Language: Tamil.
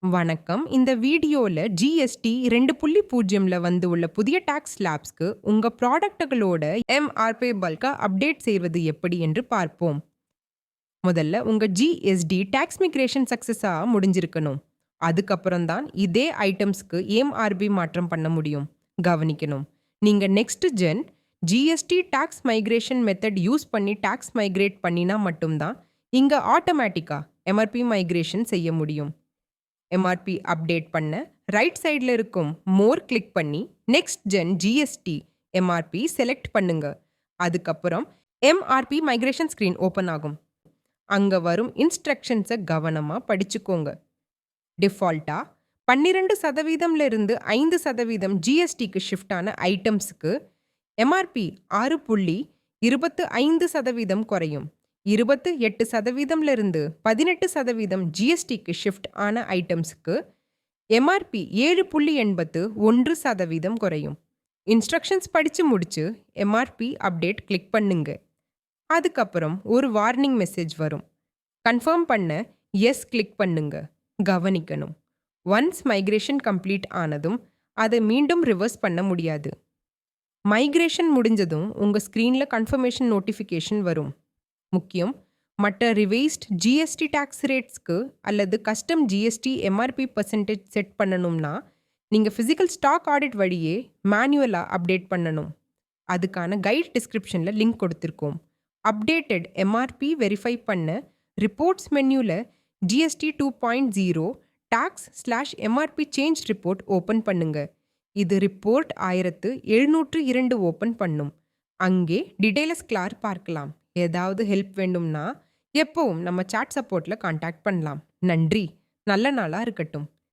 வணக்கம். இந்த வீடியோல ஜிஎஸ்டி 2.0ல வந்து உள்ள புதிய டாக்ஸ் ஸ்லாப்ஸ்க்கு உங்க ப்ராடக்ட்டுகளோட எம்ஆர்பி பல்கா அப்டேட் செய்வது எப்படி என்று பார்ப்போம். முதல்ல உங்க ஜிஎஸ்டி டாக்ஸ் மிக்ரேஷன் சக்சஸா முடிஞ்சிருக்கணும். அதுக்கப்புறம் தான் இதே ஐட்டம்ஸ்க்கு எம்ஆர்பி மாற்றம் பண்ண முடியும். கவனிக்கணும். நீங்க next gen GST tax migration method use பண்ணி டாக்ஸ் மைக்ரேட் பண்ணினா மட்டும்தான் இங்க ஆட்டோமேட்டிக்கா எம்ஆர்பி மைக்ரேஷன் செய்ய முடியும். எம்ஆர்பி அப்டேட் பண்ண ரைட் சைடில் இருக்கும் மோர் கிளிக் பண்ணி next gen GST MRP select பண்ணுங்க. அதுக்கப்புறம் எம்ஆர்பி மைக்ரேஷன் ஸ்க்ரீன் ஓப்பன் ஆகும். அங்கே வரும் இன்ஸ்ட்ரக்ஷன்ஸை கவனமாக படிச்சுக்கோங்க. டிஃபால்ட்டா 12% இருந்து 5% ஜிஎஸ்டிக்கு ஷிஃப்ட் ஆன ஐட்டம்ஸுக்கு எம்ஆர்பி 6.25% குறையும். 28% இருந்து 18% ஜிஎஸ்டிக்கு ஷிஃப்ட் ஆன ஐட்டம்ஸுக்கு எம்ஆர்பி 7.81% குறையும். இன்ஸ்ட்ரக்ஷன்ஸ் படித்து முடிச்சு எம்ஆர்பி அப்டேட் கிளிக் பண்ணுங்க. அதுக்கப்புறம் ஒரு வார்னிங் மெசேஜ் வரும். கன்ஃபார்ம் பண்ண எஸ் கிளிக் பண்ணுங்க. கவனிக்கணும். ஒன்ஸ் மைக்ரேஷன் கம்ப்ளீட் ஆனதும் அதை மீண்டும் ரிவர்ஸ் பண்ண முடியாது. மைக்ரேஷன் முடிஞ்சதும் உங்கள் ஸ்க்ரீனில் கன்ஃபர்மேஷன் நோட்டிஃபிகேஷன் வரும். முக்கியம், மற்ற ரிவைஸ்ட் ஜிஎஸ்டி டாக்ஸ் ரேட்ஸ்க்கு அல்லது custom GST MRP percentage set பண்ணணும்னா நீங்கள் ஃபிசிக்கல் ஸ்டாக் ஆடிட் வழியே மேனுவலாக அப்டேட் பண்ணணும். அதுக்கான கைட் டிஸ்கிரிப்ஷனில் லிங்க் கொடுத்துருக்கோம். அப்டேட்டட் எம்ஆர்பி வெரிஃபை பண்ண ரிப்போர்ட்ஸ் மென்யூவில் GST 2.0 tax MRP change report open பண்ணுங்க. இது ரிப்போர்ட் 1702 ஓப்பன் பண்ணும். அங்கே டீடைல்ஸ் கிளார் பார்க்கலாம். ஏதாவது ஹெல்ப் வேண்டும்னா எப்பவும் நம்ம சாட் சப்போர்ட்டில் காண்டாக்ட் பண்ணலாம். நன்றி. நல்ல நாளாக இருக்கட்டும்.